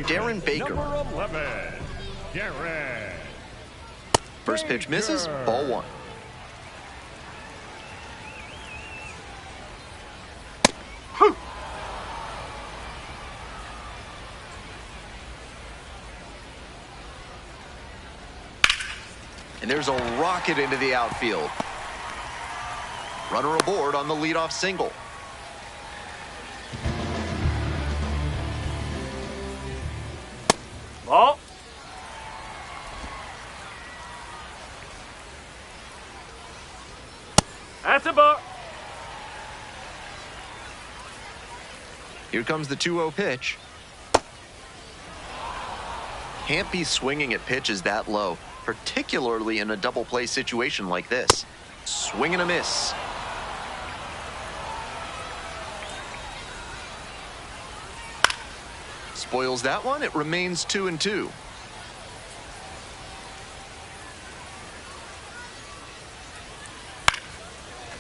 Darren Baker. Number 11, Darren. First pitch misses, ball one. And there's a rocket into the outfield. Runner aboard on the leadoff single. Ball. That's a ball. Here comes the 2-0 pitch. Can't be swinging at pitches that low, particularly in a double play situation like this. Swing and a miss. Spoils that one. It remains 2-2.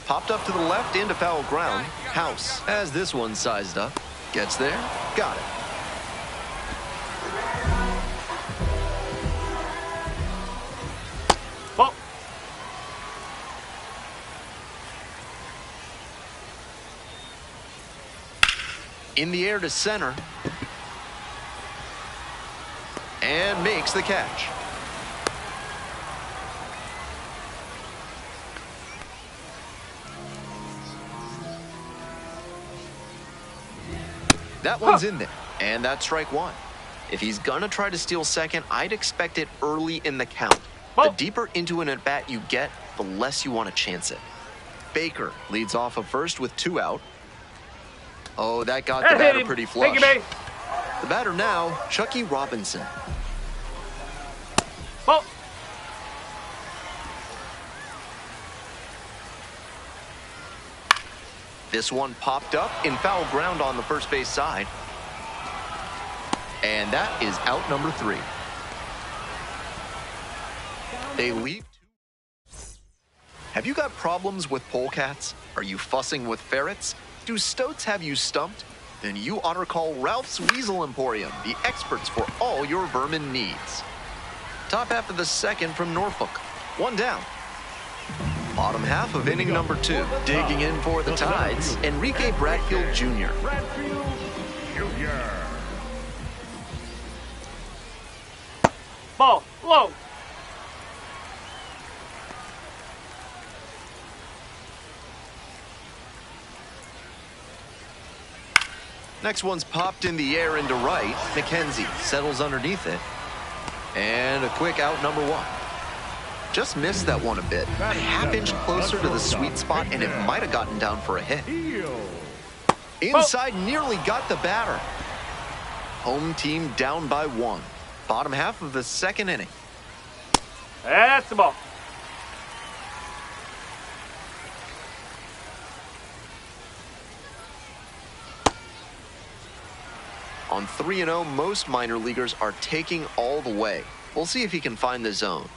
Popped up to the left into foul ground. House has this one sized up. Gets there. Got it. Ball. In the air to center. And makes the catch. That one's in there, and that's strike one. If he's gonna try to steal second, I'd expect it early in the count. The deeper into an at-bat you get, the less you want to chance it. Baker leads off of first with 2 out. Oh, that got the batter pretty flush. Thank you, babe. The batter now, Chucky Robinson. Ball. This one popped up in foul ground on the first base side. And that is out number 3. They leave. Have you got problems with polecats? Are you fussing with ferrets? Do stoats have you stumped? Then you ought to call Ralph's Weasel Emporium, the experts for all your vermin needs. Top half of the second from Norfolk. 1 down. Bottom half of inning number 2. Digging in for the Tides, Enrique Bradfield Jr. Bradfield Jr. Ball. Low. Next one's popped in the air into right. McKenzie settles underneath it. And a quick out number 1. Just missed that one a bit. A half-inch closer to the sweet spot, and it might have gotten down for a hit. Inside, nearly got the batter. Home team down by 1. Bottom half of the second inning. That's the ball. On 3-0, most minor leaguers are taking all the way. We'll see if he can find the zone.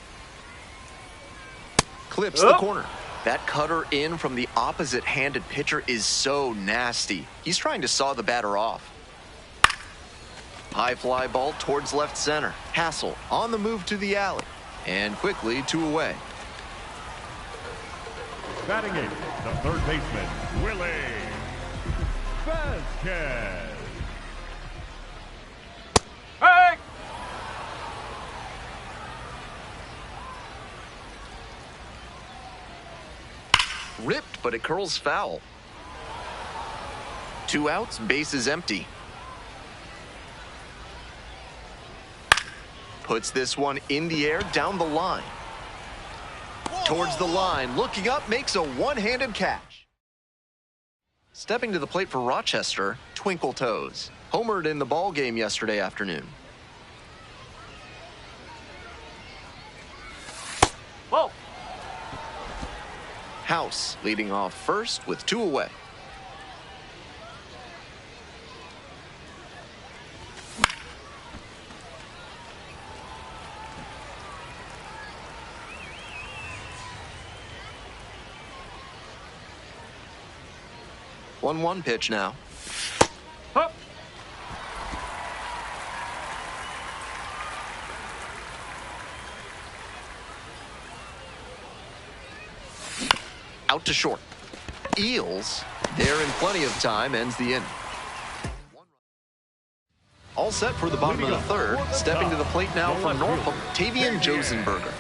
Clips the corner. That cutter in from the opposite-handed pitcher is so nasty. He's trying to saw the batter off. High fly ball towards left center. Hassel on the move to the alley. And quickly 2 away. Batting in, the third baseman, Willie Vasquez. Hey! Ripped, but it curls foul. 2 outs, base is empty. Puts this one in the air, down the line. Towards the line, looking up, makes a one-handed catch. Stepping to the plate for Rochester, Twinkle Toes. Homered in the ball game yesterday afternoon. Whoa. House leading off first with 2 away. One pitch now. Hup. out to short. Eels, there in plenty of time, ends the inning. All set for the bottom of the third. Stepping to the plate now from Norfolk, Tavian Josenberger.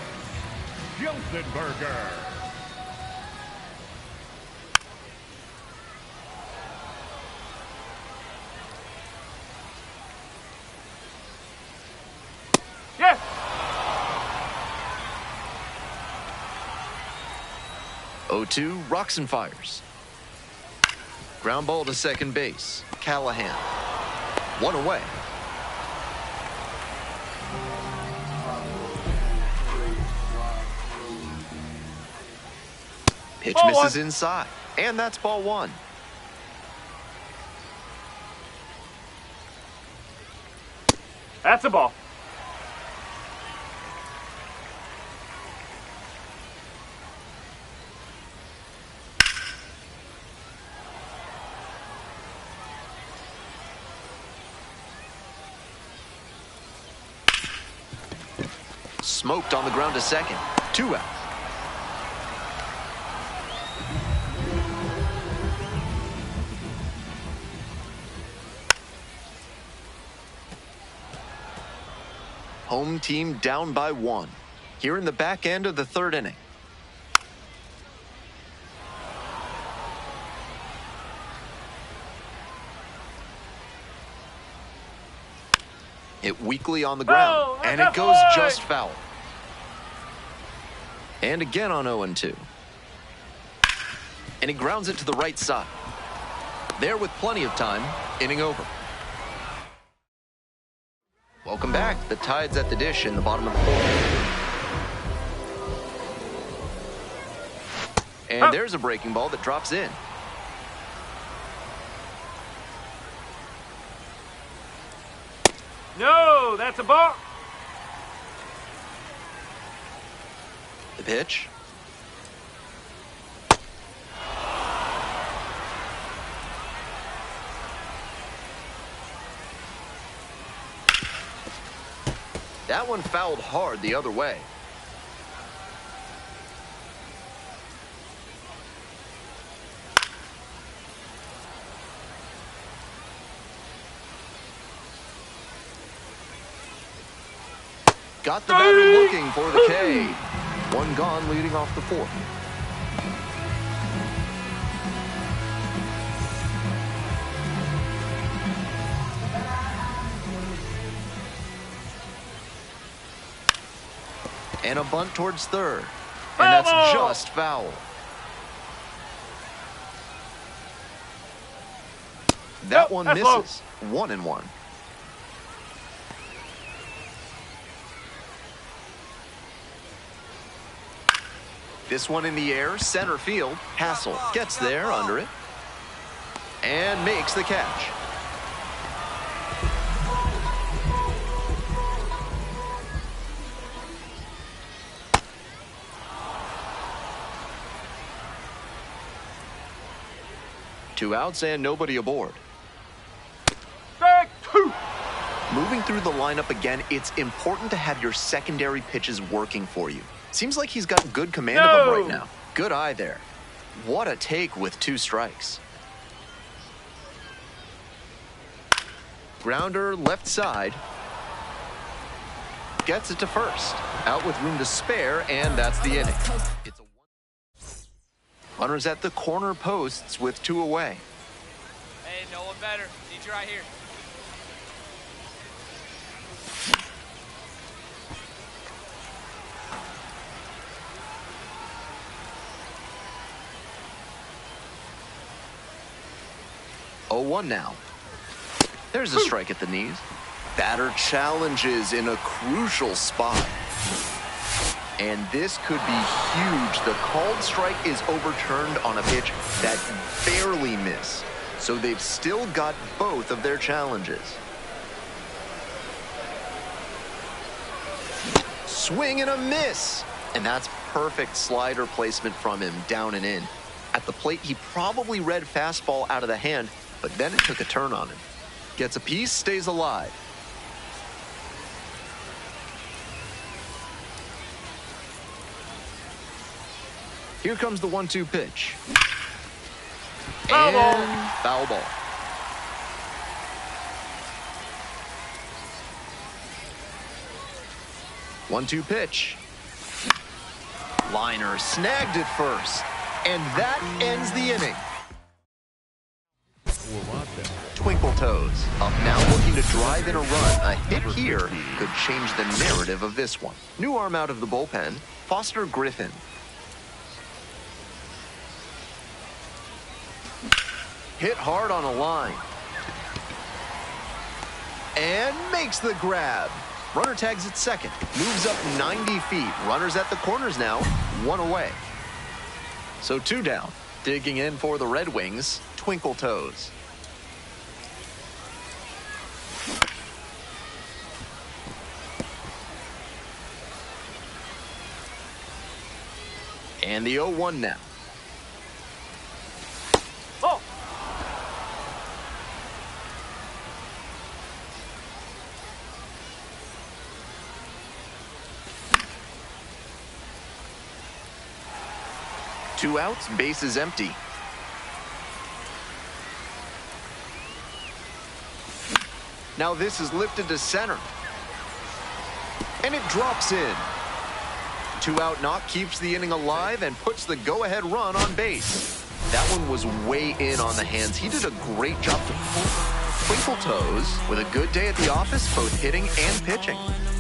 Josenberger. Yes. 0-2, rocks and fires. Ground ball to second base. Callahan. One away. Pitch Ball misses one. inside, and that's ball one. That's a ball. Smoked on the ground to second. 2 out. Home team down by 1. Here in the back end of the third inning. Hit weakly on the ground, Oh, and that's it goes a just foul. And again on 0-2. And he grounds it to the right side. There with plenty of time, inning over. Welcome back. The Tide's at the dish in the bottom of the fourth. And there's a breaking ball that drops in. No, that's a ball. The pitch. That one fouled hard the other way. Got the batter looking for the K. One gone leading off the fourth. And a bunt towards third. And that's just foul. That one that's misses. 1-1. This one in the air, center field. Hassel gets there under it and makes the catch. Two outs and nobody aboard. Strike two. Moving through the lineup again, it's important to have your secondary pitches working for you. Seems like he's got good command of them right now. Good eye there. What a take with 2 strikes. Grounder left side. Gets it to first. Out with room to spare, and that's the inning. It's a runners at the corner posts with 2 away. Hey, no one better. Need you right here. Oh, 1 now. There's a strike at the knees. Batter challenges in a crucial spot. And this could be huge. The called strike is overturned on a pitch that barely missed. So they've still got both of their challenges. Swing and a miss. And that's perfect slider placement from him, down and in. At the plate, he probably read fastball out of the hand, but then it took a turn on him. Gets a piece, stays alive. Here comes the 1-2 pitch. Foul ball. And foul ball. One-two pitch. Liner snagged it first. And that ends the inning. Twinkle Toes up now looking to drive in a run. A hit here could change the narrative of this one. New arm out of the bullpen, Foster Griffin. Hit hard on a line. And makes the grab. Runner tags at second, moves up 90 feet. Runners at the corners now, one away. So two down. Digging in for the Red Wings, Twinkle Toes. And the 0-1 now. Oh. Two outs, bases empty. Now this is lifted to center. And it drops in. Two-out knock keeps the inning alive and puts the go-ahead run on base. That one was way in on the hands. He did a great job to pull Twinkle Toes with a good day at the office, both hitting and pitching.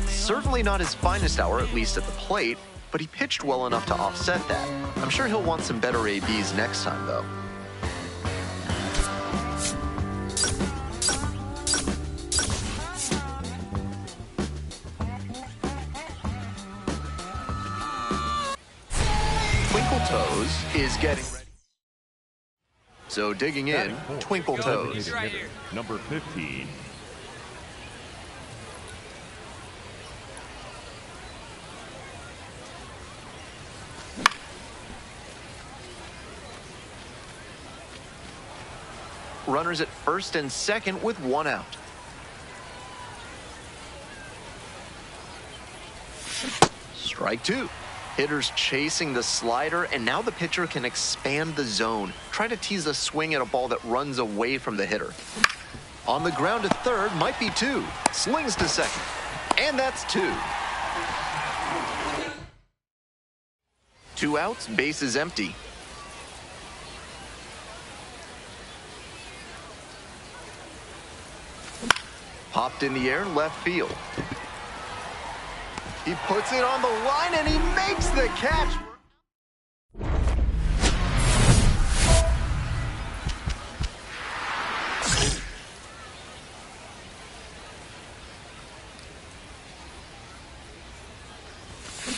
Certainly not his finest hour, at least at the plate, but he pitched well enough to offset that. I'm sure he'll want some better ABs next time, though. Twinkle Toes is getting ready. So digging in, Twinkle Toes. Right here. Number 15. Runners at first and second with one out. Strike two. Hitters chasing the slider, and now the pitcher can expand the zone. Try to tease a swing at a ball that runs away from the hitter. On the ground to third, might be two. Slings to second. And that's two. Two outs, bases empty. Popped in the air, left field. He puts it on the line and he makes the catch.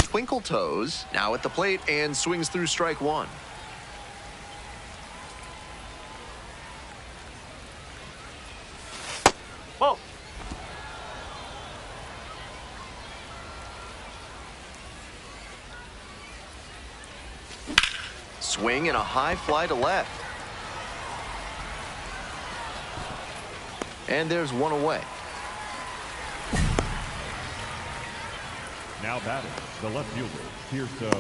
Twinkle Toes now at the plate and swings through strike one. Ball. Swing and a high fly to left. And there's one away. Now batting, the left fielder, Tirso.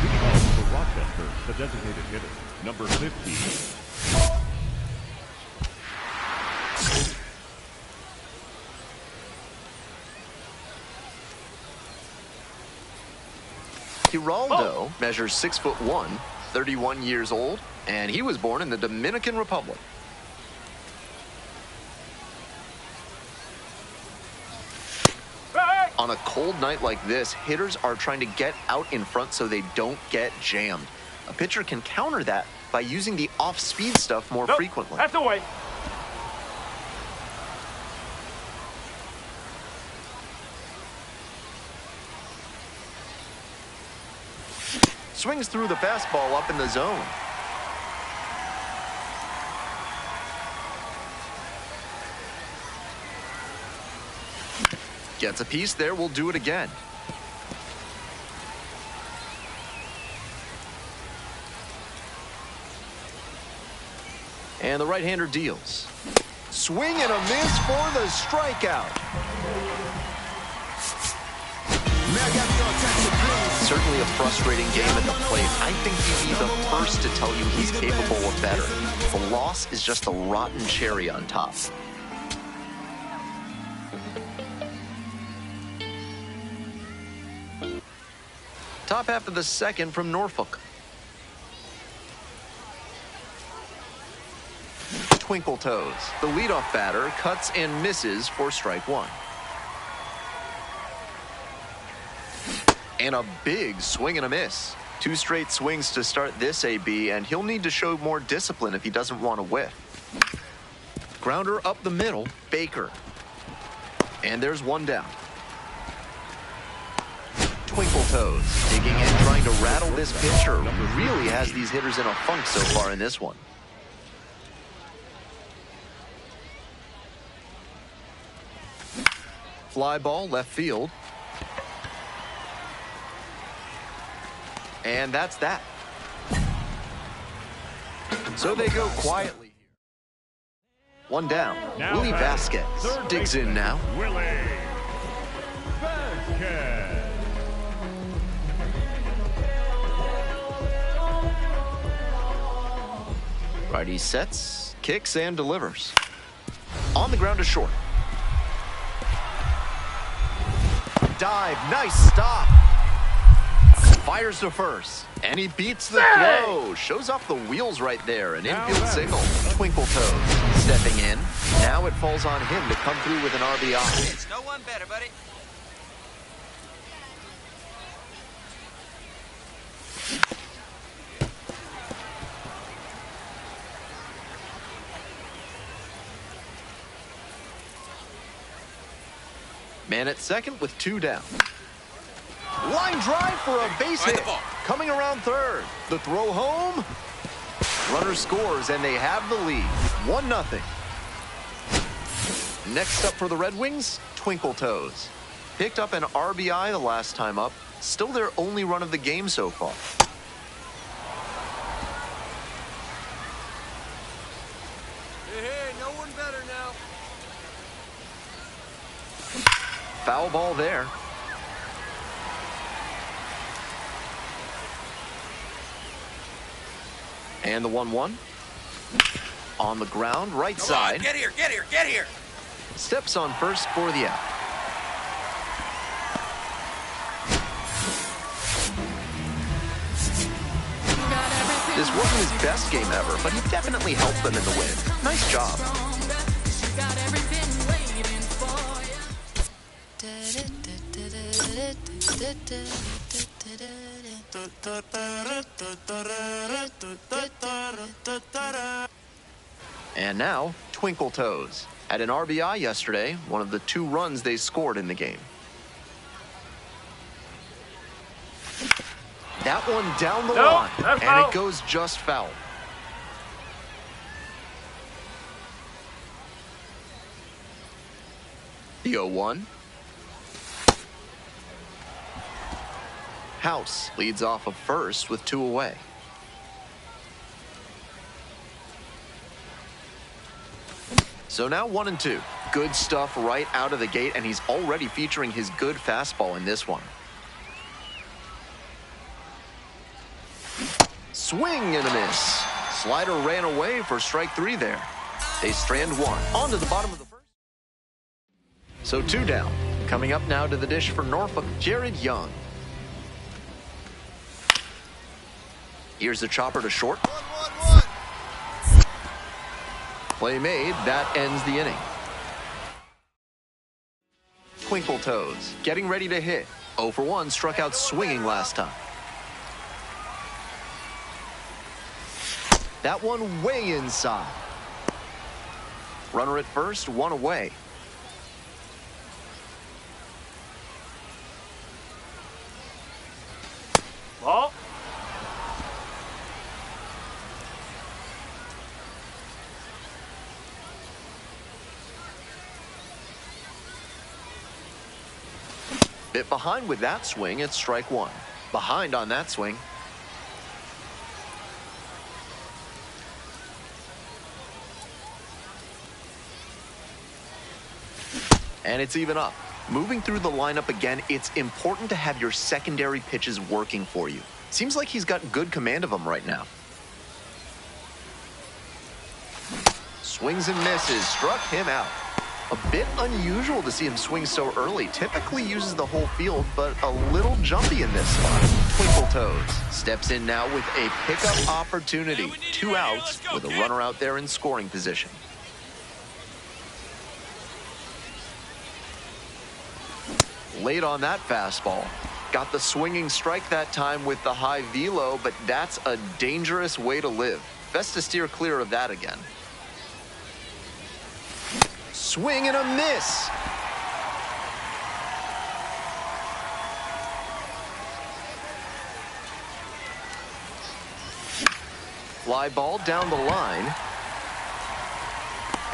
Leading off for Rochester, the designated hitter, number 15. Giraldo measures 6'1", 31 years old, and he was born in the Dominican Republic. Hey! On a cold night like this, hitters are trying to get out in front so they don't get jammed. A pitcher can counter that by using the off-speed stuff more Nope, frequently. that's away. Swings through the fastball up in the zone. Gets a piece there, we'll do it again. And the right-hander deals. Swing and a miss for the strikeout. May I have your attention, please? certainly a frustrating game at the plate. I think he'd be the first to tell you he's capable of better. The loss is just a rotten cherry on top. Top half of the second from Norfolk. Twinkle toes. The leadoff batter cuts and misses for strike one. And a big swing and a miss. 2 straight swings to start this AB, and he'll need to show more discipline if he doesn't want to whiff. Grounder up the middle, Baker. And there's one down. Twinkle toes, digging in, trying to rattle this pitcher. Really has these hitters in a funk so far in this one. Fly ball left field. And that's that. So they go quietly here. One down. Now Willie Vasquez digs in now. Willie Vasquez. Righty sets, kicks, and delivers. On the ground to short. Dive, nice stop. Fires to first, and he beats the throw. Shows off the wheels right there. An infield single. Twinkle toes stepping in. Now it falls on him to come through with an RBI. It's no one better, buddy. Man at second with 2 down. Line drive for a base hit. Coming around third. The throw home. Runner scores, and they have the lead. 1-0. Next up for the Red Wings, Twinkle Toes. Picked up an RBI the last time up. Still their only run of the game so far. Hey, no one better now. Foul ball there. And the 1-1. On the ground, right side. Get here, get here, get here. Steps on first for the out. This wasn't his best game ever, but he definitely helped them in the win. Nice job. And now, Twinkle Toes. Had an RBI yesterday, one of the 2 runs they scored in the game. That one down the line, and foul. it goes just foul. The 0-1. House leads off of first with 2 away. So now 1-2. Good stuff right out of the gate, and he's already featuring his good fastball in this one. Swing and a miss. Slider ran away for strike 3 there. They strand 1. On to the bottom of the first. So 2 down. Coming up now to the dish for Norfolk, Jared Young. Here's the chopper to short. Play made. That ends the inning. Twinkle Toes getting ready to hit. 0 for 1, struck out swinging last time. That one way inside. Runner at first, 1 away. Ball. Bit behind with that swing, it's strike 1. Behind on that swing. And it's even up. Moving through the lineup again, it's important to have your secondary pitches working for you. Seems like he's got good command of them right now. Swings and misses, struck him out. A bit unusual to see him swing so early. Typically uses the whole field, but a little jumpy in this spot. Twinkle Toes steps in now with a pickup opportunity. 2 outs with a runner out there in scoring position. Late on that fastball. Got the swinging strike that time with the high velo, but that's a dangerous way to live. Best to steer clear of that again. Swing and a miss. Fly ball down the line.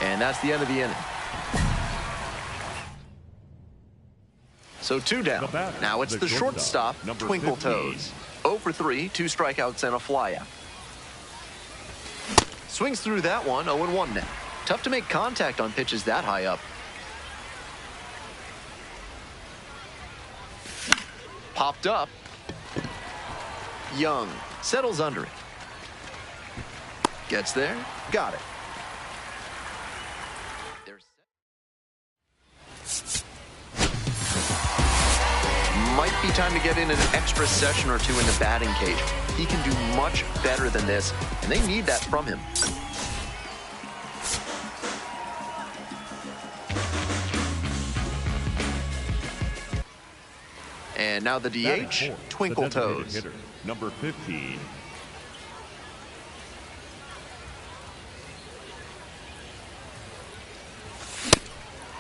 And that's the end of the inning. So 2 down. Now it's the shortstop, Twinkle Toes. 0 for 3, 2 strikeouts and a flyout. Swings through that one, 0-1 now. Tough to make contact on pitches that high up. Popped up. Young settles under it. Gets there, got it. Might be time to get in an extra session or 2 in the batting cage. He can do much better than this, and they need that from him. And now the DH, Twinkle Toes. Hitter, number 15.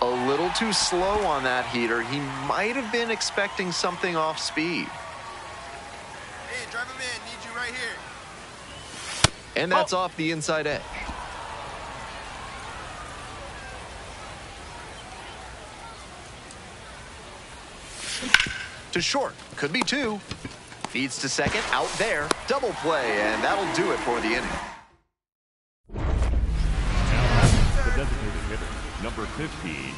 A little too slow on that heater. He might have been expecting something off speed. Hey, drive him in. Need you right here. And that's off the inside edge. To short. Could be 2. Feeds to second. Out there. Double play. And that'll do it for the inning. Now the designated hitter, number 15.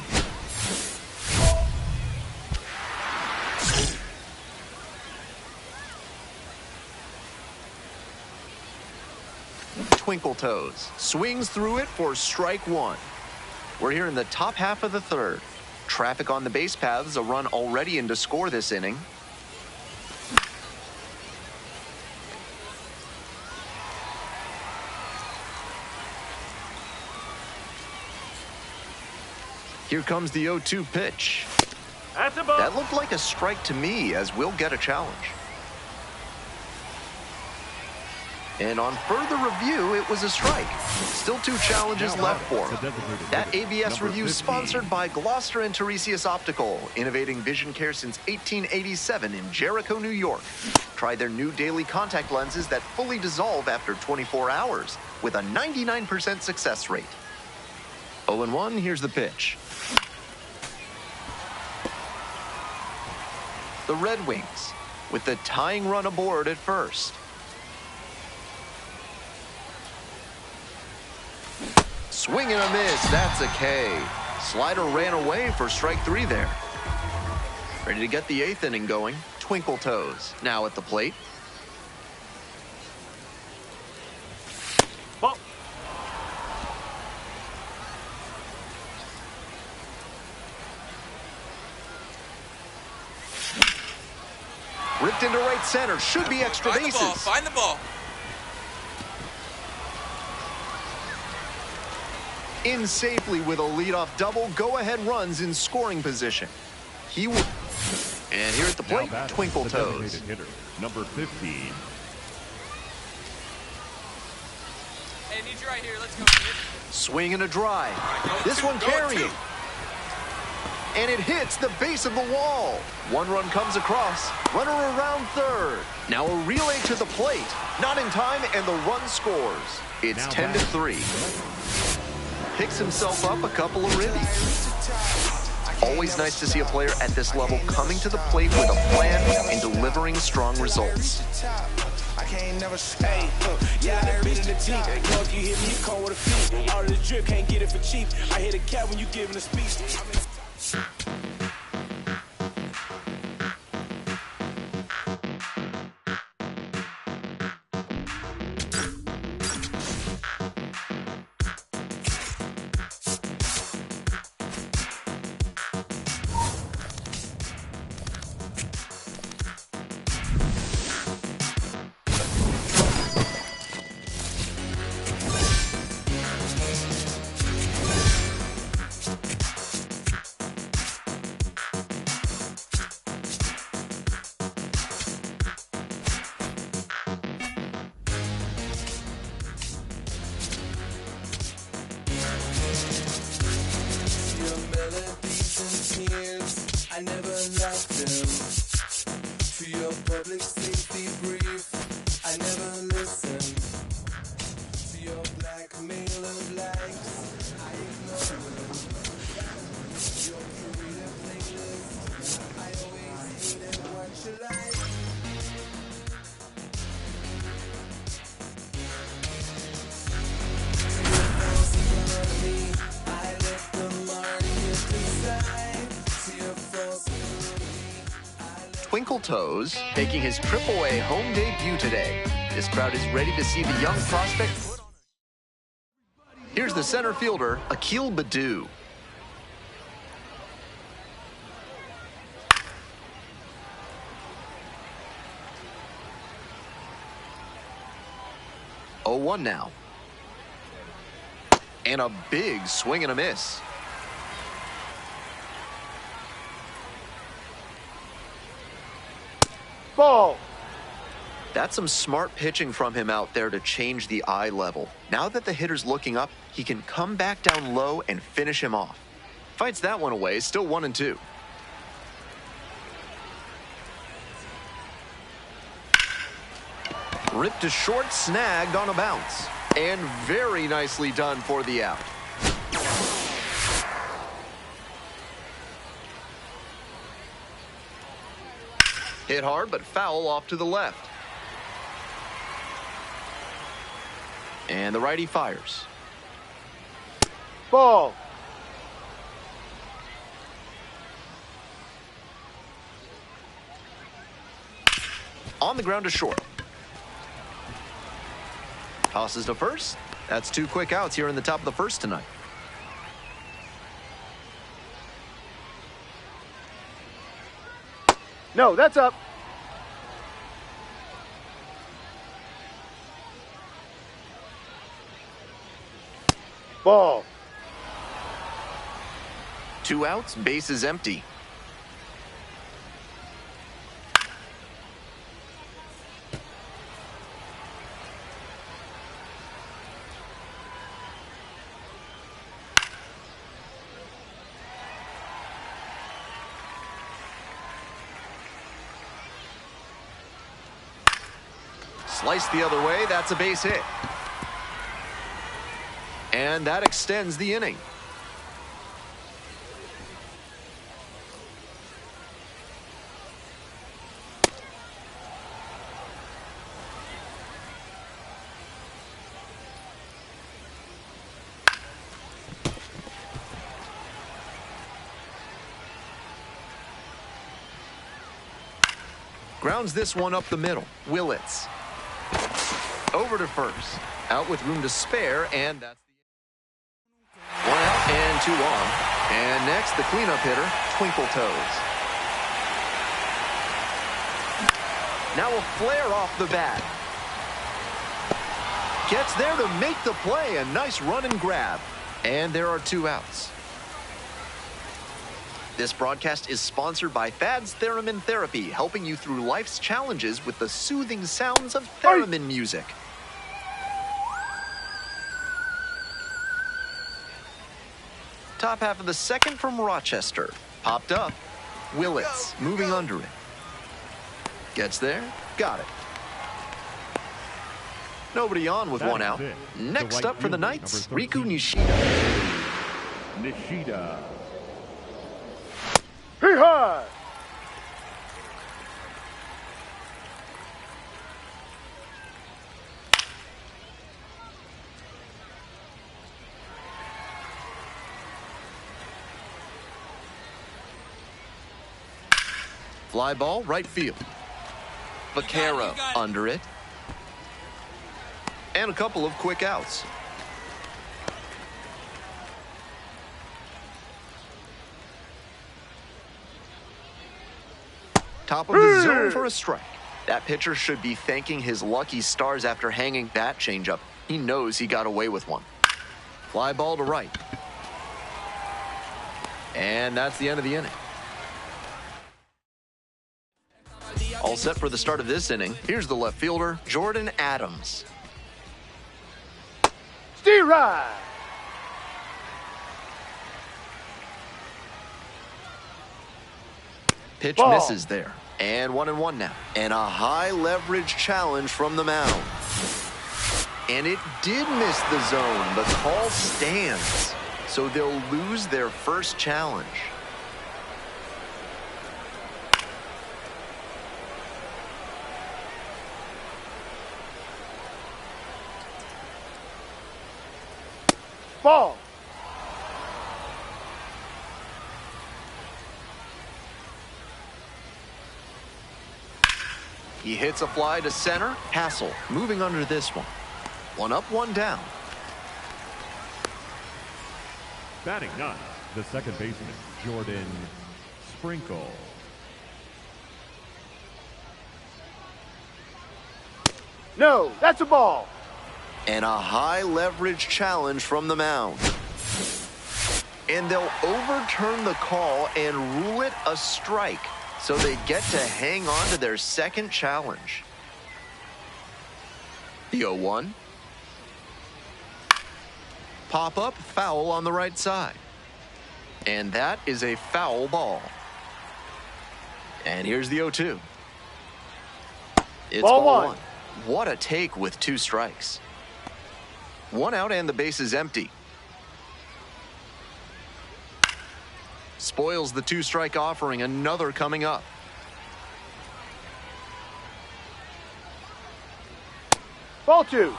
Twinkle Toes swings through it for strike 1. We're here in the top half of the 3rd. Traffic on the base paths, a run already in to score this inning. Here comes the 0-2 pitch. That looked like a strike to me, as we'll get a challenge. And on further review, it was a strike. Still 2 challenges left for him. That ABS review is sponsored by Gloucester and Tiresias Optical, innovating vision care since 1887 in Jericho, New York. Try their new daily contact lenses that fully dissolve after 24 hours with a 99% success rate. 0-1, here's the pitch. The Red Wings with the tying run aboard at first. Swing and a miss, that's a K. Slider ran away for strike 3 there. Ready to get the 8th inning going. Twinkle Toes now at the plate. Ball. Ripped into right center, should be extra bases. Find the ball. In safely with a leadoff double, go-ahead runs in scoring position. He will. And here at the plate, Twinkle Toes. Hitter, number 15. Hey, need you right here. Let's go, kid. Swing and a drive. This one carrying. And it hits the base of the wall. 1 run comes across. Runner around 3rd. Now a relay to the plate. Not in time, and the run scores. It's 10-3. Picks himself up a couple of ribbies. Always nice to see a player at this level coming to the plate with a plan and delivering strong results. I can't never say, yeah, I read in the teeth. If you hit me, you call with a feet. All of the drip, can't get it for cheap. I hit a cat when you giving a speech. Twinkle Toes making his AAA home debut today. This crowd is ready to see the young prospect put on a... Here's the center fielder, Akil Baddoo. Oh, 1 now. And a big swing and a miss. Ball. That's some smart pitching from him out there to change the eye level. Now that the hitter's looking up, he can come back down low and finish him off. Fights that one away, still 1-2. Ripped to short, snagged on a bounce. And very nicely done for the out. Hit hard, but foul off to the left. And the righty fires. Ball. On the ground to short. Tosses to first. That's 2 quick outs here in the top of the first tonight. No, that's up. Ball. 2 outs, base is empty. Sliced the other way, that's a base hit. And that extends the inning. Grounds this one up the middle. Willits. Over to first. Out with room to spare, and that's the 1 out and 2 on. And next, the cleanup hitter, Twinkle Toes. Now a flare off the bat. Gets there to make the play. A nice run and grab. And there are 2 outs. This broadcast is sponsored by Fad's Theremin Therapy, helping you through life's challenges with the soothing sounds of theremin music. Top half of the second from Rochester. Popped up. Willits moving under it. Gets there. Got it. Nobody on with 1 out. Next up for the Knights, Riku Nishida. Nishida. Hee-haw! Fly ball, right field. Vaquero under it. And a couple of quick outs. Top of the zone for a strike. That pitcher should be thanking his lucky stars after hanging that changeup. He knows he got away with one. Fly ball to right. And that's the end of the inning. All set for the start of this inning. Here's the left fielder, Jordan Adams. Steer-ride! Pitch Ball. misses there. And 1-1 now. And a high leverage challenge from the mound. And it did miss the zone. The call stands. So they'll lose their first challenge. Ball. He hits a fly to center. Hassel moving under this one. One up, one down. Batting ninth, the second baseman, Jordan Sprinkle. No, that's a ball. And a high leverage challenge from the mound. And they'll overturn the call and rule it a strike. So they get to hang on to their second challenge. The 0-1. Pop up, foul on the right side. And that is a foul ball. And here's the 0-2. It's ball one. What a take with two strikes. One out and the base is empty. Spoils the two-strike offering. Another coming up. Ball two.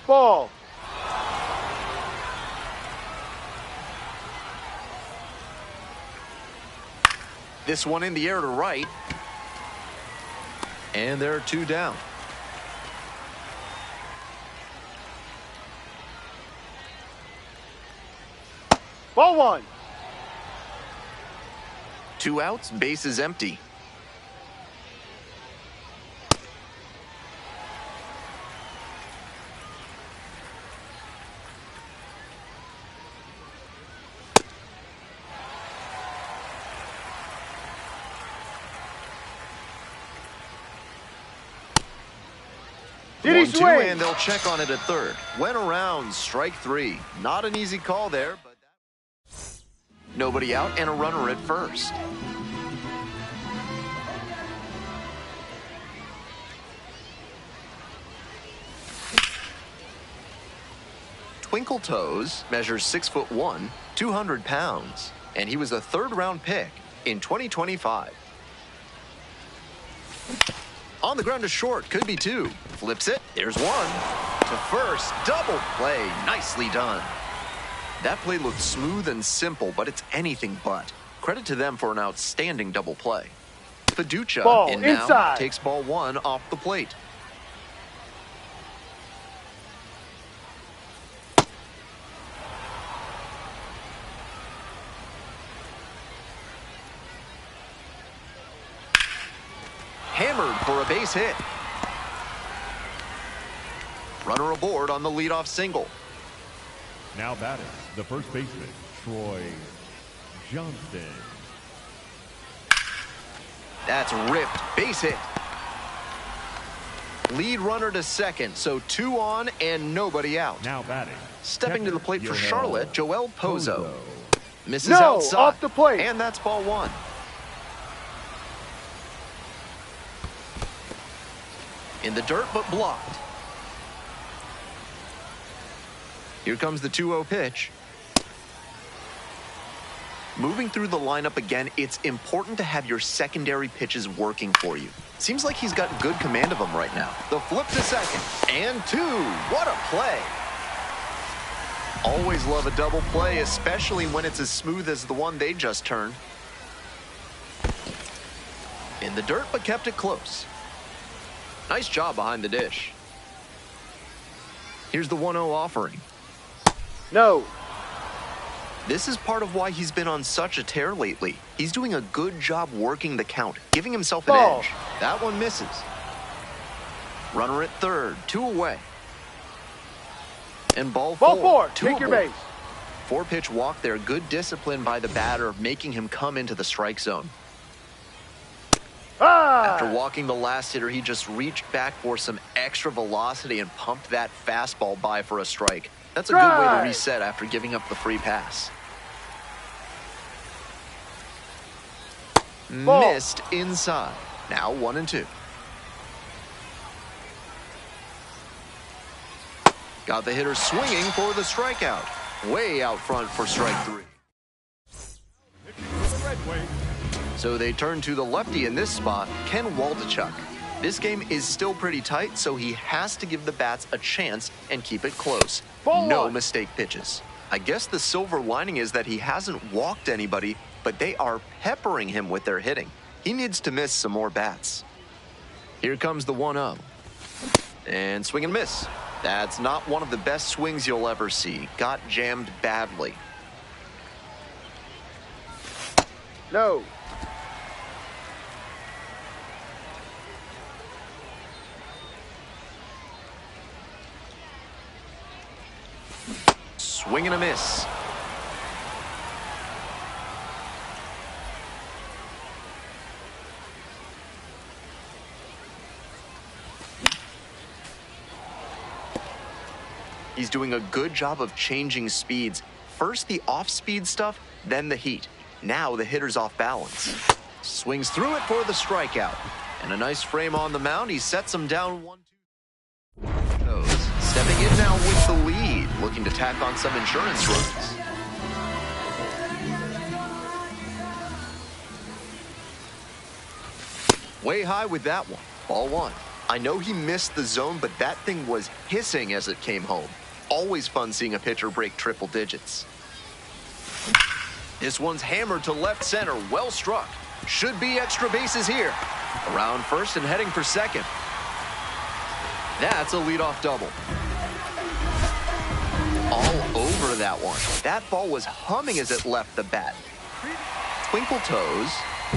Ball. This one in the air to right. And there are two down. Ball one. Two outs, base is empty. Did he 1-2, swing? and they'll check on it at third. Went around, strike three. Not an easy call there, but nobody out and a runner at first. Twinkle Toes measures 6'1", 200 pounds, and he was a third-round pick in 2025. On the ground to short, could be two. Flips it, there's one. To first, double play, nicely done. That play looked smooth and simple, but it's anything but. Credit to them for an outstanding double play. Paducah Ball in now inside. takes ball one off the plate. Hammered for a base hit. Runner aboard on the leadoff single. Now batting, the first baseman, Troy Johnson. That's ripped. Base hit. Lead runner to second, so two on and nobody out. Now batting. Stepping to the plate for Yoel Charlotte, Joel Pozo. Misses No, outside. off the plate. And that's ball one. In the dirt, but blocked. Here comes the 2-0 pitch. Moving through the lineup again, it's important to have your secondary pitches working for you. Seems like he's got good command of them right now. The flip to second. And two. What a play. Always love a double play, especially when it's as smooth as the one they just turned. In the dirt, but kept it close. Nice job behind the dish. Here's the 1-0 offering. No. This is part of why he's been on such a tear lately. He's doing a good job working the count, giving himself an Ball. edge. That one misses. Runner at third, two away. And ball four. Take your base. 4-pitch walk there. Good discipline by the batter, making him come into the strike zone. After walking the last hitter, he just reached back for some extra velocity and pumped that fastball by for a strike. That's a good way to reset after giving up the free pass. Ball. Missed inside. Now 1-2. Got the hitter swinging for the strikeout. Way out front for strike three. So they turn to the lefty in this spot, Ken Waldachuk. This game is still pretty tight, so he has to give the bats a chance and keep it close. Ball No one. mistake pitches. I guess the silver lining is that he hasn't walked anybody, but they are peppering him with their hitting. He needs to miss some more bats. Here comes the 1-0. And swing and miss. That's not one of the best swings you'll ever see. Got jammed badly. No. Swing and a miss. He's doing a good job of changing speeds. First the off-speed stuff, then the heat. Now the hitter's off balance. Swings through it for the strikeout. And a nice frame on the mound. He sets him down 1-2. Stepping in now with the lead, looking to tack on some insurance runs. Way high with that one. Ball 1. I know he missed the zone, but that thing was hissing as it came home. Always fun seeing a pitcher break triple digits. This one's hammered to left center. Well struck. Should be extra bases here. Around first and heading for second. That's a leadoff double. All over that one. That ball was humming as it left the bat. Twinkle toes.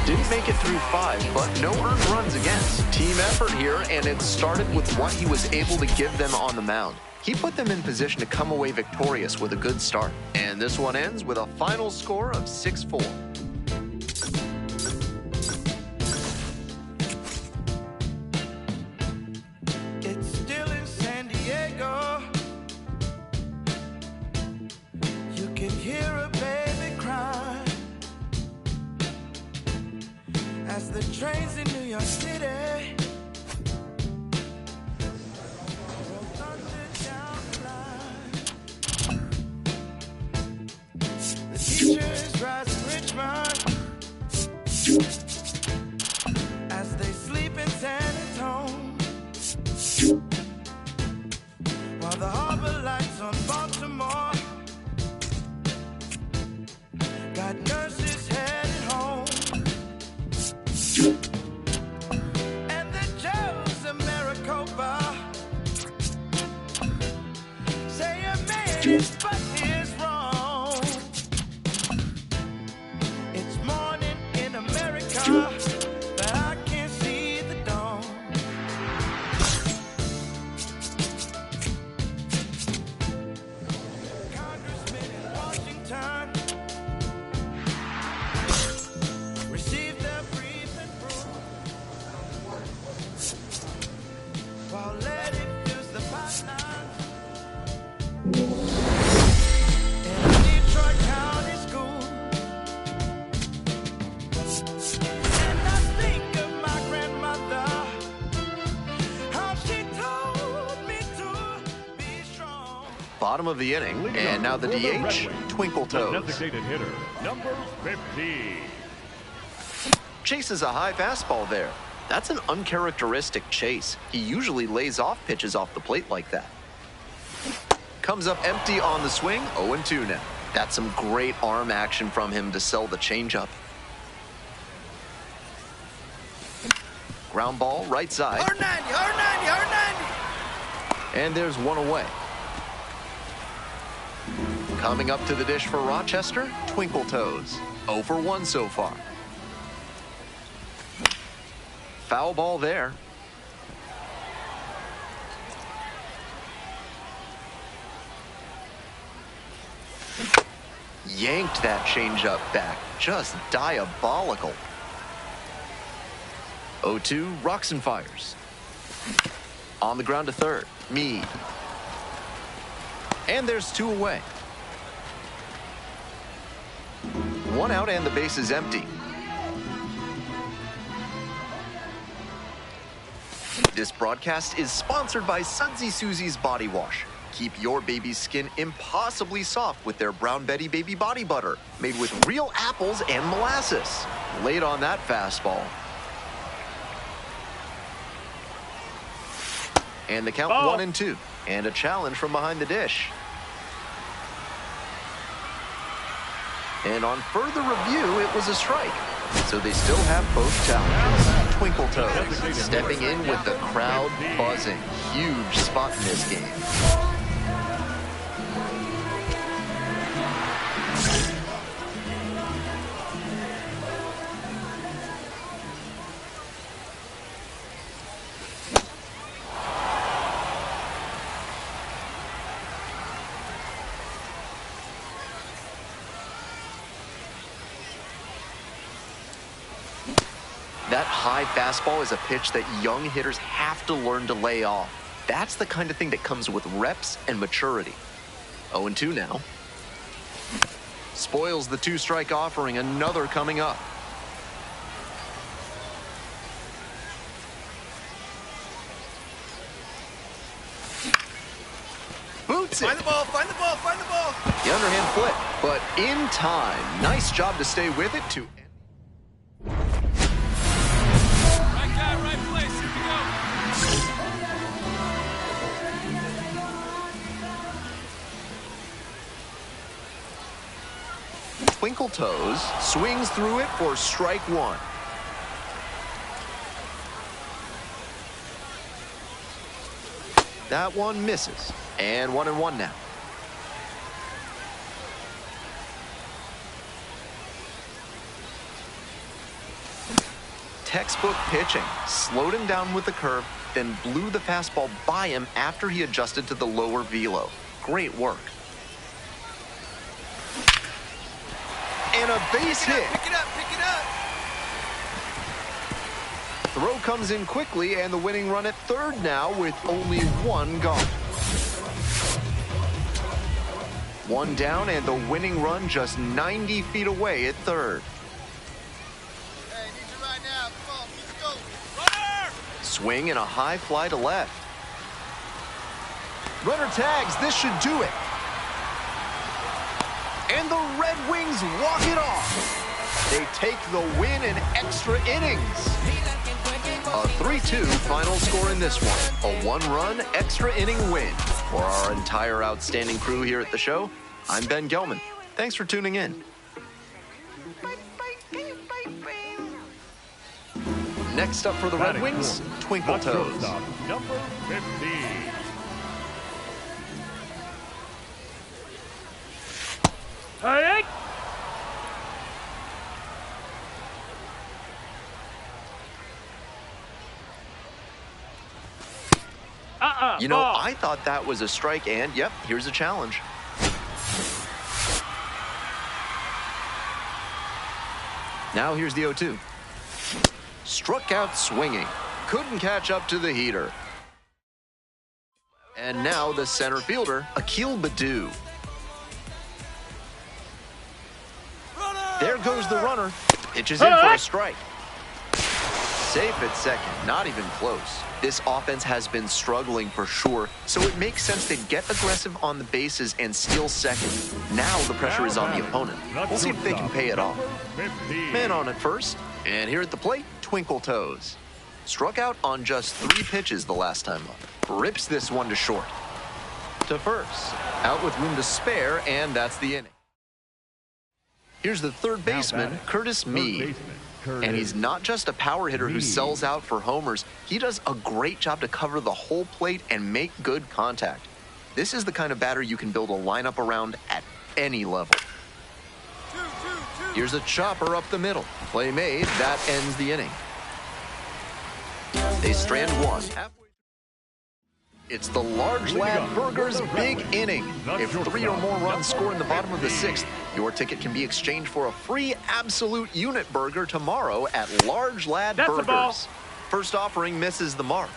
Didn't make it through 5, but no earned runs against. Team effort here, and it started with what he was able to give them on the mound. He put them in position to come away victorious with a good start. And this one ends with a final score of 6-4. It's still in San Diego. You can hear a baby cry as the trains in New York City roll thunder down the line. The teachers rise in Richmond as they sleep in San Antonio, while the harbor lights on Baltimore got nurses headed home. And the Joes of Maricopa say a man is but is wrong. It's morning in America, but I can't see the dawn. Congressmen in Washington receive their brief and proof, while Letty fills the pipeline in a Detroit County school. And I think of my grandmother, how she told me to be strong. Bottom of the inning, and now the DH, Twinkle The Toes. designated hitter, number 50. Chases a high fastball there. That's an uncharacteristic chase. He usually lays off pitches off the plate like that. Comes up empty on the swing, 0-2 now. That's some great arm action from him to sell the changeup. Ground ball, right side. R90, R90, R90. And there's one away. Coming up to the dish for Rochester, Twinkle Toes. 0 for 1 so far. Foul ball there. Yanked that changeup back. Just diabolical. 0-2, rocks and fires. On the ground to third, Meade. And there's 2 away. 1 out and the base is empty. This broadcast is sponsored by Sudsy Susie's Body Wash. Keep your baby's skin impossibly soft with their Brown Betty Baby Body Butter, made with real apples and molasses. Late on that fastball. And the count 1-2. And a challenge from behind the dish. And on further review, it was a strike. So they still have both challenges. Twinkle Toes stepping in with the crowd buzzing. Huge spot in this game. That high fastball is a pitch that young hitters have to learn to lay off. That's the kind of thing that comes with reps and maturity. 0-2 now. Spoils the two-strike offering, another coming up. Boots it. Find the ball, find the ball, find the ball. The underhand flip, but in time. Nice job to stay with it to... Right guy, right place. Here we go. Twinkle Toes swings through it for strike one. That one misses. And 1-1 now. Textbook pitching. Slowed him down with the curve, then blew the fastball by him after he adjusted to the lower velo. Great work. And a base hit. Pick it up, pick it up. Throw comes in quickly, and the winning run at third now with only one gone. One down, and the winning run just 90 feet away at third. Hey, need you right now. Come on, let's go. Runner! Swing and a high fly to left. Runner tags, this should do it. And the Red Wings walk it off. They take the win in extra innings. A 3-2 final score in this one. A one-run extra inning win. For our entire outstanding crew here at the show, I'm Ben Gelman. Thanks for tuning in. Next up for the Red Wings, Twinkle Toes. Number 15. Hey! You know, I thought that was a strike, and yep, here's a challenge. Now here's the 0-2. Struck out swinging. Couldn't catch up to the heater. And now the center fielder, Akil Baddoo. There goes the runner. Pitches in for a strike. Safe at second, not even close. This offense has been struggling for sure, so it makes sense to get aggressive on the bases and steal second. Now the pressure is on the opponent. We'll see if they can pay it off. Man on at first, and here at the plate, Twinkle Toes. Struck out on just 3 pitches the last time up. Rips this one to short. To first, out with room to spare, and that's the inning. Here's the third baseman, Curtis Mead. And he's not just a power hitter who sells out for homers. He does a great job to cover the whole plate and make good contact. This is the kind of batter you can build a lineup around at any level. Here's a chopper up the middle. Play made. That ends the inning. They strand one. It's the Large Lad Burgers Big Inning. If 3 or more runs score in the bottom of the 6th, your ticket can be exchanged for a free absolute unit burger tomorrow at Large Lad Burgers. First offering misses the mark.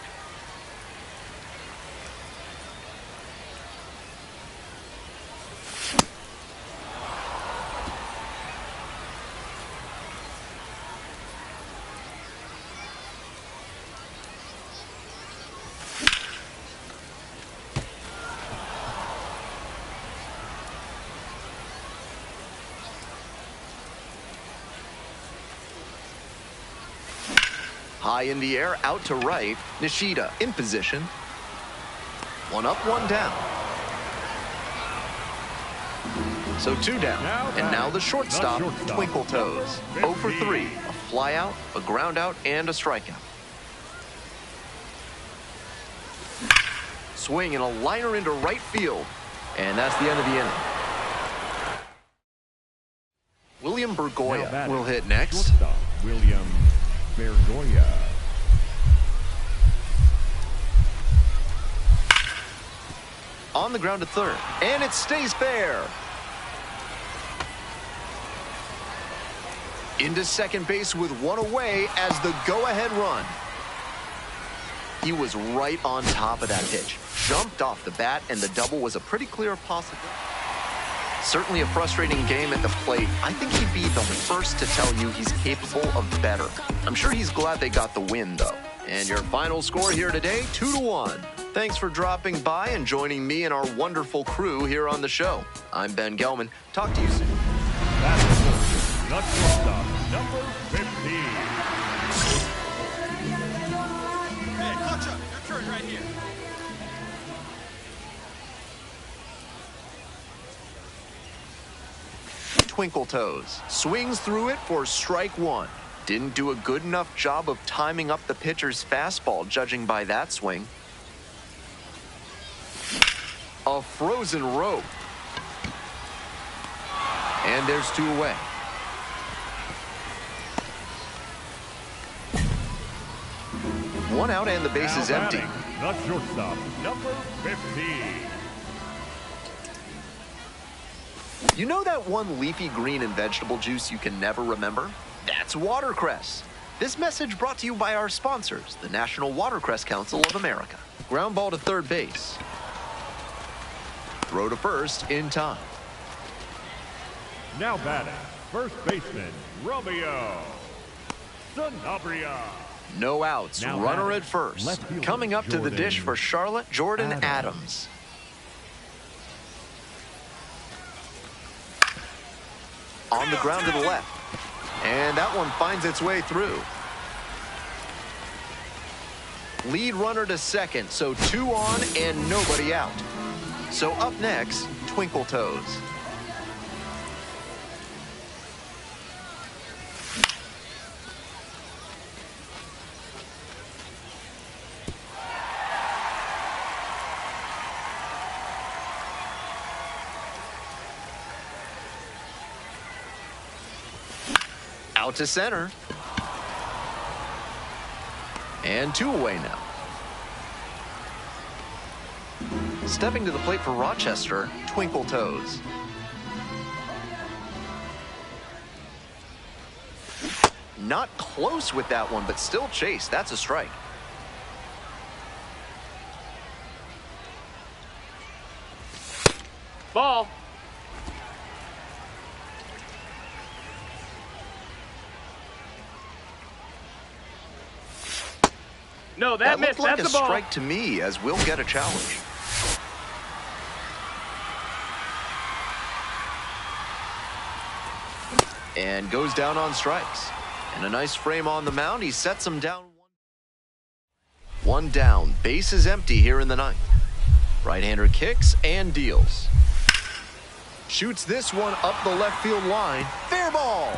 High in the air, out to right. Nishida in position. One up, one down. So 2 down. And now the shortstop, Twinkle Toes. 0 for 3. A fly out, a ground out, and a strikeout. Swing and a liner into right field. And that's the end of the inning. William Bergoya will hit next. Shortstop, William Bergoya. On the ground to third. And it stays fair. Into second base with 1 away as the go-ahead run. He was right on top of that pitch. Jumped off the bat, and the double was a pretty clear possibility. Certainly a frustrating game at the plate. I think he'd be the first to tell you he's capable of better. I'm sure he's glad they got the win, though. And your final score here today, 2-1. Thanks for dropping by and joining me and our wonderful crew here on the show. I'm Ben Gelman. Talk to you soon. That's the shortstop, number 15. Hey, clutch up. Your turn right here. Twinkle Toes swings through it for strike 1. Didn't do a good enough job of timing up the pitcher's fastball, judging by that swing. A frozen rope. And there's 2 away. One out and the base is empty. The shortstop, number 15. You know that one leafy green and vegetable juice you can never remember? That's watercress. This message brought to you by our sponsors, the National Watercress Council of America. Ground ball to third base. Throw to first in time. Now batting, first baseman, Romeo Sanabria. No outs, Now runner batting, at first. left fielder, Coming up to the dish Jordan for Charlotte, Jordan Adams. On the ground to the left. And that one finds its way through. Lead runner to second, so 2 on and nobody out. So up next, Twinkle Toes. Out to center. And 2 away now. Stepping to the plate for Rochester, Twinkle Toes. Not close with that one, but still chase. That's a strike. Ball. No, that missed. Looked like That's a a ball. strike to me, as we'll get a challenge. And goes down on strikes. And a nice frame on the mound. He sets him down. 1 down. Base is empty here in the 9th. Right-hander kicks and deals. Shoots this one up the left field line. Fair ball.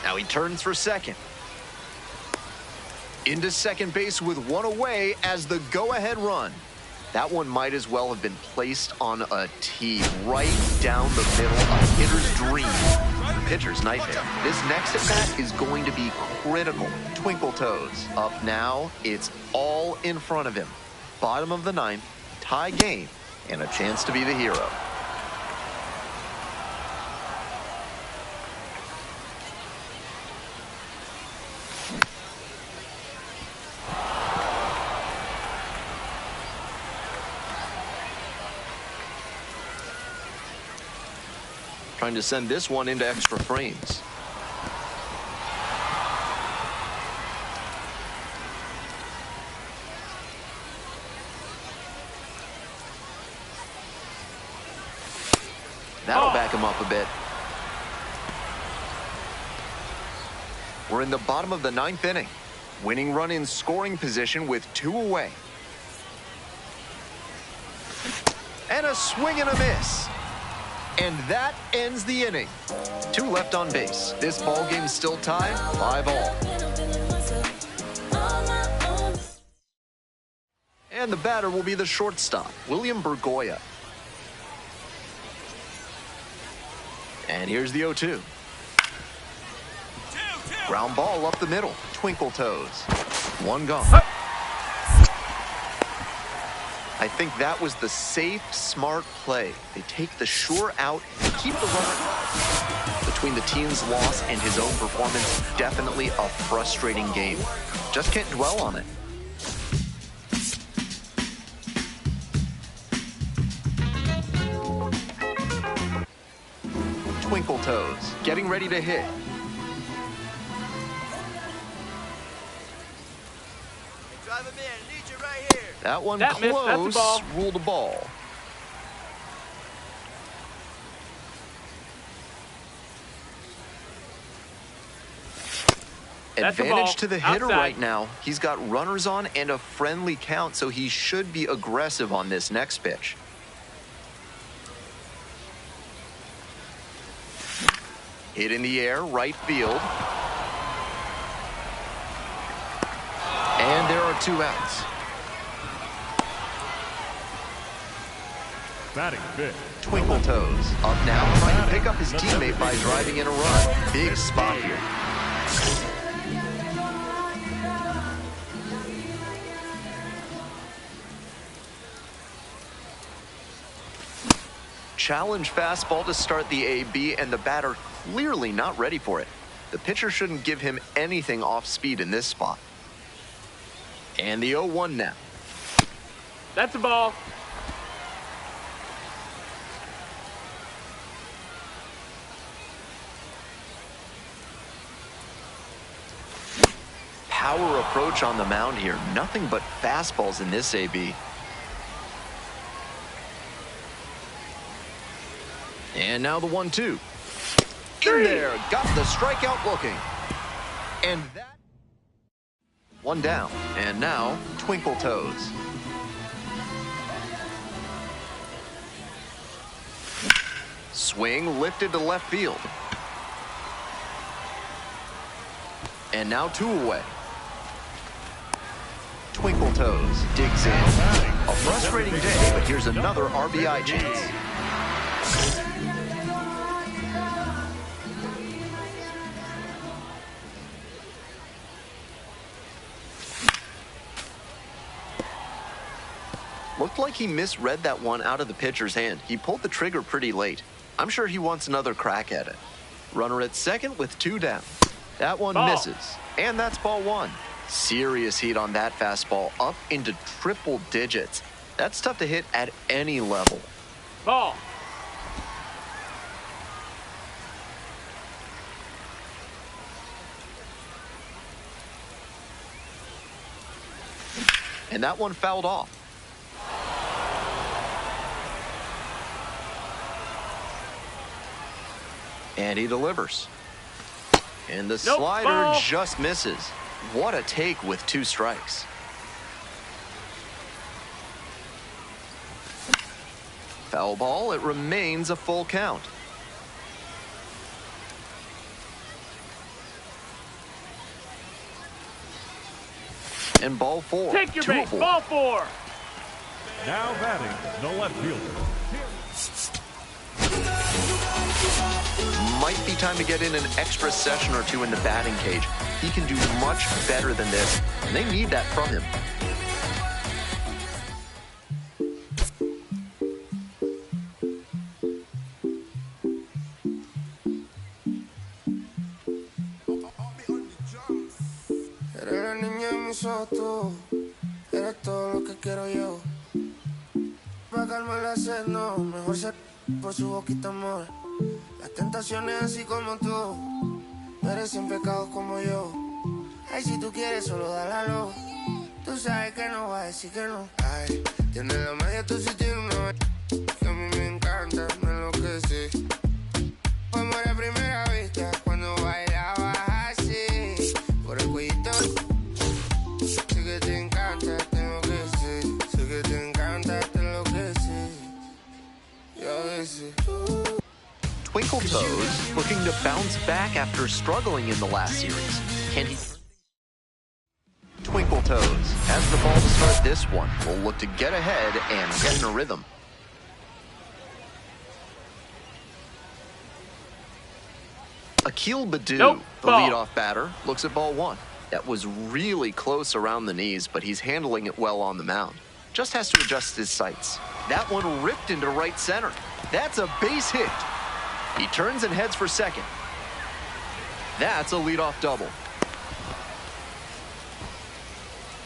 Now he turns for second. Into second base with 1 away as the go-ahead run. That one might as well have been placed on a tee right down the middle, a hitter's dream. Pitcher's nightmare. This next at-bat is going to be critical. Twinkle Toes. Up now, it's all in front of him. Bottom of the 9th, tie game, and a chance to be the hero. Trying to send this one into extra frames. That'll back him up a bit. We're in the bottom of the 9th inning. Winning run in scoring position with 2 away. And a swing and a miss. And that ends the inning. 2 left on base. This ball game's still tied, 5-all. And the batter will be the shortstop, William Bergoya. And here's the 0-2. Ground ball up the middle, twinkle toes. 1 gone. I think that was the safe, smart play. They take the sure out and keep the runner. Between the team's loss and his own performance, definitely a frustrating game. Just can't dwell on it. Twinkle toes, getting ready to hit. Drive him in. Need you right here. That one That missed. That's a close, ball. ruled a ball. That's a Advantage ball. to the hitter Outside. right now. He's got runners on and a friendly count, so he should be aggressive on this next pitch. Hit in the air, right field. And there are 2 outs. Batting fifth. Twinkle toes. Up now, trying to pick up his teammate by driving in a run. Big spot here. Challenge fastball to start the AB, and the batter clearly not ready for it. The pitcher shouldn't give him anything off speed in this spot. And the 0-1 now. That's a ball. Power approach on the mound here. Nothing but fastballs in this AB. And now the 1-2. In there, got the strikeout looking. And that... 1 down. And now, twinkle toes. Swing lifted to left field. And now 2 away. Twinkle toes, digs in. A frustrating day, but here's another RBI chance. Looked like he misread that one out of the pitcher's hand. He pulled the trigger pretty late. I'm sure he wants another crack at it. Runner at second with 2 down. That one misses. And that's ball 1. Serious heat on that fastball, up into triple digits. That's tough to hit at any level. Ball. And that one fouled off. And he delivers. And the slider ball. just misses. What a take with 2 strikes. Foul ball, it remains a full count. And ball 4. Take your 2 base. aboard. Ball 4. Now batting, the left fielder. Might be time to get in an extra session or 2 in the batting cage. He can do much better than this, and they need that from him. Eres la niña de mis ojos, tú. Eres todo lo que quiero yo. Pa' calmar la sed, no. Mejor ser por su boquita, amor. Las tentaciones así como tú. Merecen pecados como yo. Ay, si tú quieres, solo dale a lo. Tú sabes que no va a decir que no. Ay, tienes la magia, tú sí tienes una que a mí me encanta, me enloquece. Fue amor a primera vista cuando bailabas así. Por el cuellito. Sé que te encanta, tengo que ser. Sé que te encanta, te enloquece. Y a veces Twinkle Toes looking to bounce back after struggling in the last series. Can he? Twinkle Toes has the ball to start this one. Will look to get ahead and get in a rhythm. Akil Badu, Nope, the ball. leadoff batter, looks at ball one. That was really close around the knees, but he's handling it well on the mound. Just has to adjust his sights. That one ripped into right center. That's a base hit. He turns and heads for second. That's a leadoff double.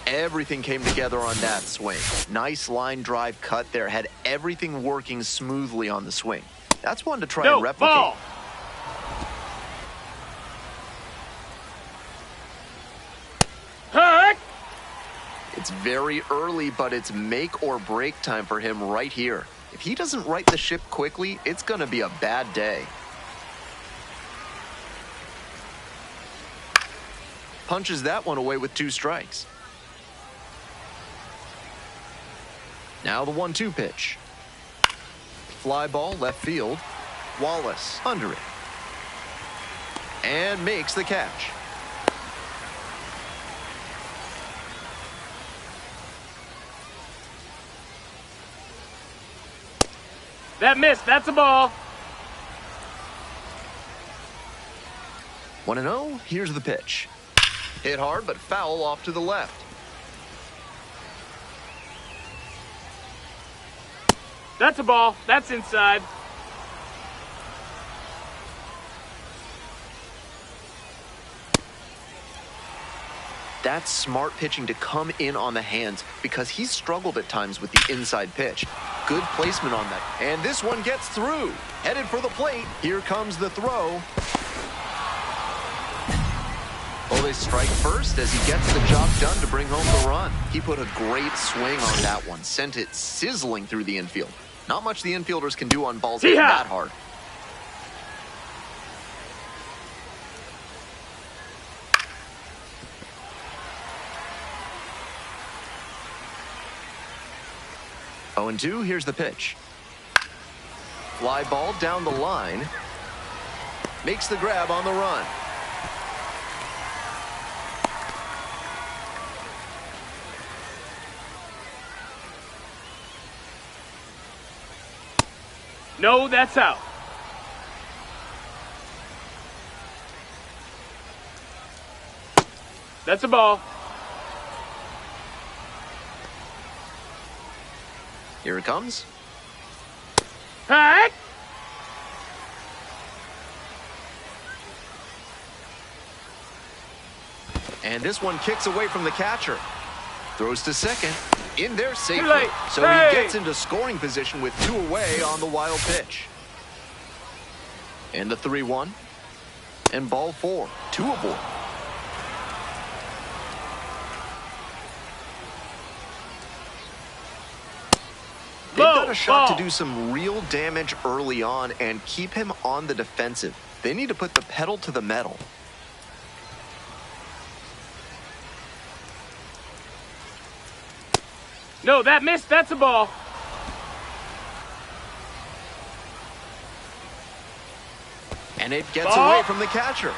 Everything came together on that swing. Nice line drive cut there. Had everything working smoothly on the swing. That's one to try and replicate. Ball. Heck! It's very early, but it's make or break time for him right here. If he doesn't right the ship quickly, it's going to be a bad day. Punches that one away with 2 strikes. Now the 1-2 pitch. Fly ball left field. Wallace under it. And makes the catch. That missed. That's a ball. 1-0. Here's the pitch. Hit hard, but foul off to the left. That's a ball. That's inside. That's smart pitching to come in on the hands because he's struggled at times with the inside pitch. Good placement on that. And this one gets through. Headed for the plate. Here comes the throw. Oh, they strike first as he gets the job done to bring home the run. He put a great swing on that one. Sent it sizzling through the infield. Not much the infielders can do on balls hit that hard. Oh, 0-2, here's the pitch. Fly ball down the line. Makes the grab on the run. No, that's out. That's a ball. Here it comes. Heck! And this one kicks away from the catcher. Throws to second. In there safely. late. So Hey! he gets into scoring position with 2 away on the wild pitch. And the 3-1. And ball 4. 2 aboard. They've got a shot to do some real damage early on and keep him on the defensive. They need to put the pedal to the metal. No, that missed. That's a ball. And it gets Ball. away from the catcher.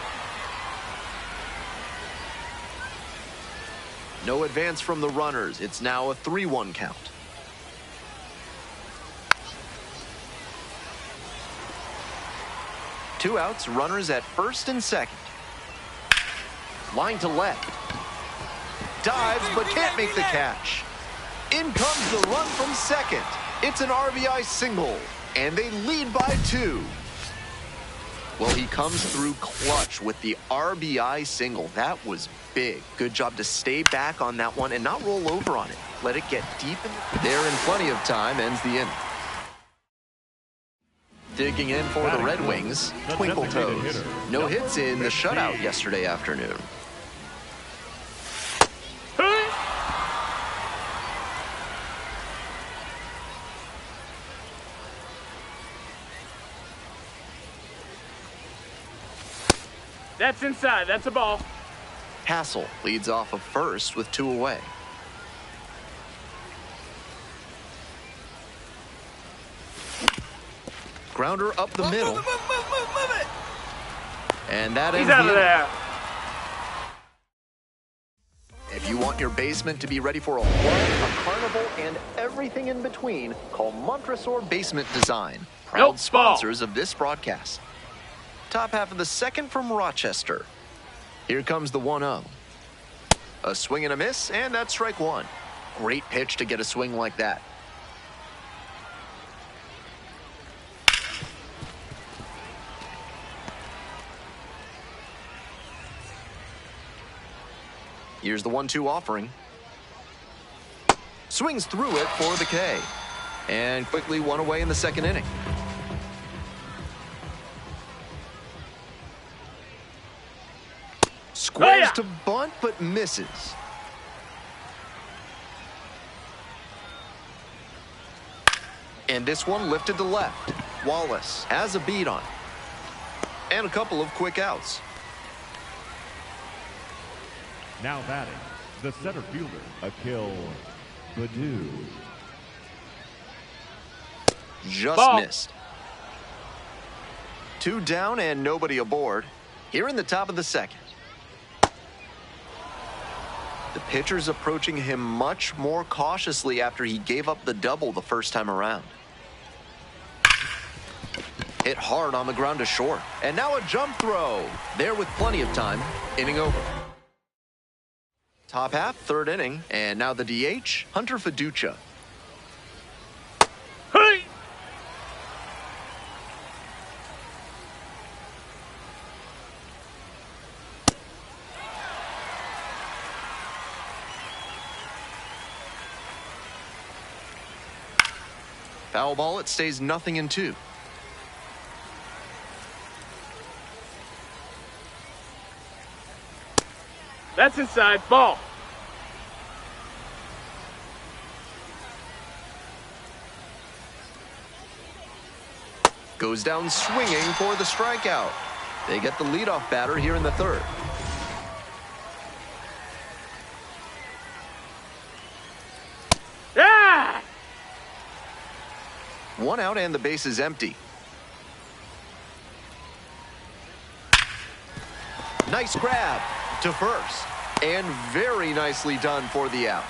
No advance from the runners. It's now a 3-1 count. Two outs, runners at first and second. Line to left. Dives, but can't make the catch. In comes the run from second. It's an RBI single, and they lead by 2. Well, he comes through clutch with the RBI single. That was big. Good job to stay back on that one and not roll over on it. Let it get deep in there in plenty of time. Ends the inning. Digging in for the Red Wings, Twinkle Toes. No hits in the shutout yesterday afternoon. That's inside. That's a ball. Hassel leads off of first with 2 away. Grounder up the middle. And that He's ends out the of inning. there. If you want your basement to be ready for a flood, a carnival, and everything in between, call Montresor Basement Design, proud Nope, ball. sponsors of this broadcast. Top half of the second from Rochester. Here comes the 1-0. A swing and a miss, and that's strike one. Great pitch to get a swing like that. Here's the 1-2 offering. Swings through it for the K. And quickly one away in the second inning. Squares to bunt, but misses. And this one lifted to left. Wallace has a beat on it. And a couple of quick outs. Now batting, the center fielder, Akil Baddoo. Just Ball. missed. 2 down and nobody aboard. Here in the top of the second. The pitcher's approaching him much more cautiously after he gave up the double the first time around. Hit hard on the ground to short. And now a jump throw. There with plenty of time. Inning over. Top half, third inning. And now the DH, Hunter Fiducia. Hey! Foul ball, it stays 0-2. That's inside. Ball. Goes down swinging for the strikeout. They get the leadoff batter here in the third. Ah! 1 out and the base is empty. Nice grab to first. And very nicely done for the out.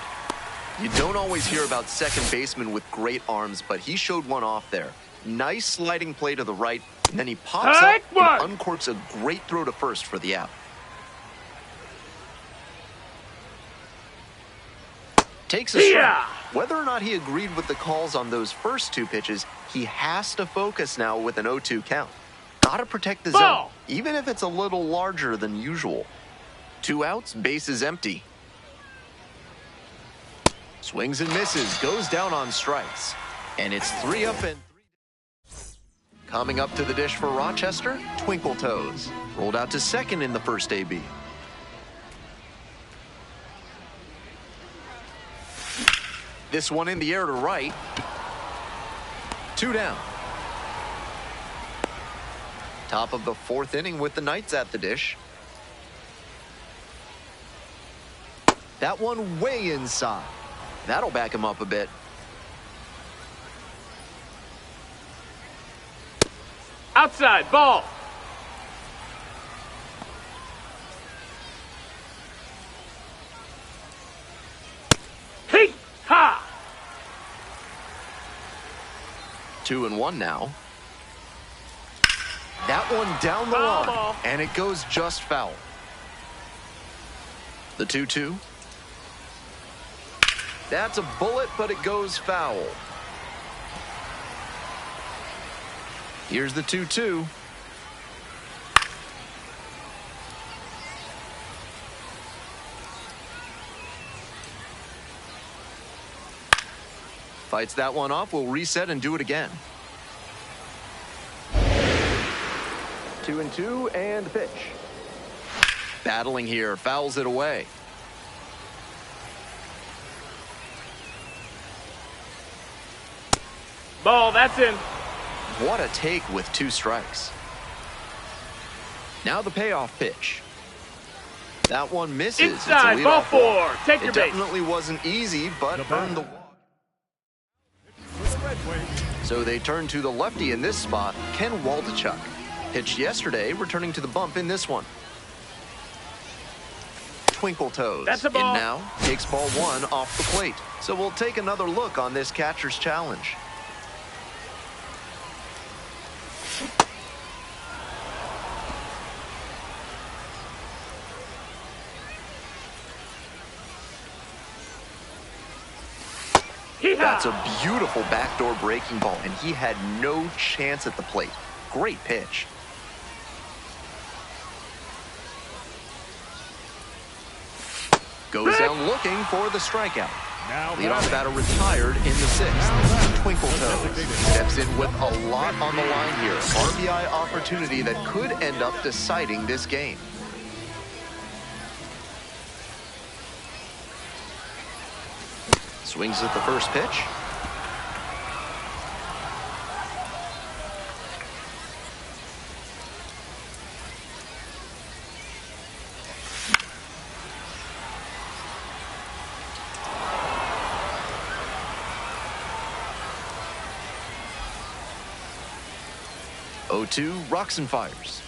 You don't always hear about second basemen with great arms, but he showed one off there. Nice sliding play to the right, and then he pops up Hike one. and uncorks a great throw to first for the out. Takes a strike. Yeah. Whether or not he agreed with the calls on those first 2 pitches, he has to focus now with an 0-2 count. Gotta protect the zone, Ball. even if it's a little larger than usual. 2 outs, base is empty. Swings and misses, goes down on strikes. And it's 3 up and 3. Coming up to the dish for Rochester, Twinkle Toes. Rolled out to second in the first AB. This one in the air to right. 2 down. Top of the 4th inning with the Knights at the dish. That one way inside. That'll back him up a bit. Outside. Ball. Hey! Ha! 2-1 now. That one down the Foul line. ball. And it goes just foul. The 2-2. That's a bullet, but it goes foul. Here's the 2-2. Fights that one off. We'll reset and do it again. 2-2 and the pitch. Battling here. Fouls it away. Ball. That's in. What a take with 2 strikes. Now the payoff pitch. That one misses. Inside. It's a Ball leadoff walk. 4. Take your It base. definitely wasn't easy, but The earned the batter. walk. With the Red Wings, So they turn to the lefty in this spot, Ken Waldachuk. Pitched yesterday, returning to the bump in this one. Twinkle toes. That's a ball. And now takes ball one off the plate. So we'll take another look on this catcher's challenge. That's a beautiful backdoor breaking ball, and he had no chance at the plate. Great pitch. Goes down looking for the strikeout. Leadoff batter retired in the sixth. Twinkle toes steps in with a lot on the line here. RBI opportunity that could end up deciding this game. Swings at the first pitch. Oh-2 rocks and fires.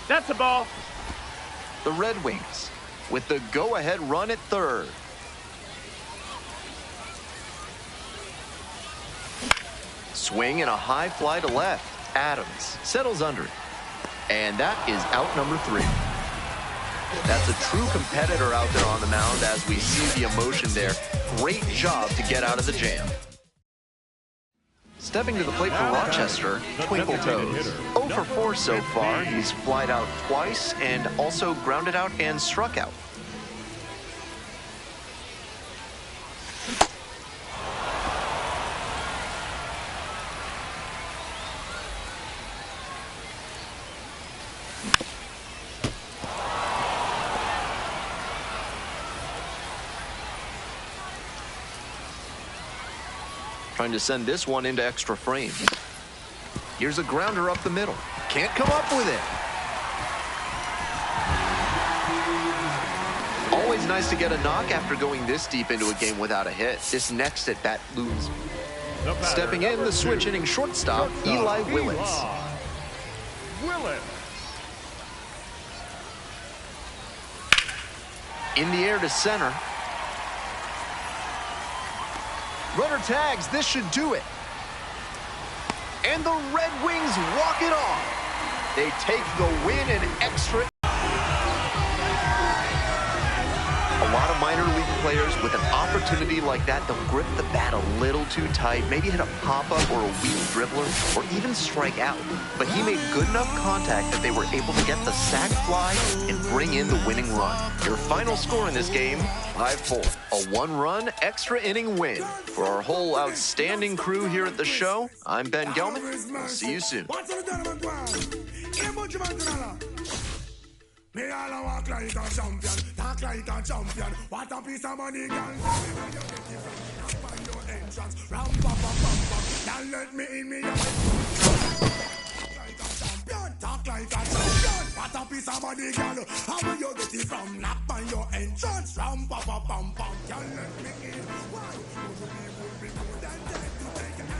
That's a ball. The Red Wings with the go-ahead run at third. Swing and a high fly to left. Adams settles under it. And that is out number 3. That's a true competitor out there on the mound as we see the emotion there. Great job to get out of the jam. Stepping to the plate for Rochester, Twinkle Toes. 0 for 4 so far. He's flied out twice and also grounded out and struck out. Trying to send this one into extra frames. Here's a grounder up the middle. Can't come up with it. Always nice to get a knock after going this deep into a game without a hit. This next at bat looms. Stepping in, the switch hitting shortstop, Eli Willits. In the air to center. Runner tags, this should do it. And the Red Wings walk it off. They take the win in extra. A lot of minor league players with an opportunity like that, they'll grip the bat a little too tight, maybe hit a pop-up or a weak dribbler, or even strike out. But he made good enough contact that they were able to get the sac fly and bring in the winning run. Your final score in this game, 5-4. A 1-run extra inning win. For our whole outstanding crew here at the show, I'm Ben Gelman. We'll see you soon. Me all walk like a champion, talk like a champion. What a piece of money, girl. Your entrance, ram pa pa pam pam. Now let me in me. Talk like a champion, talk like a champion. What a piece of money, girl. How will you get it from? Knock on your entrance, ram pa pa pam pam. Girl, let me in. Why? Would you be more than dead to take and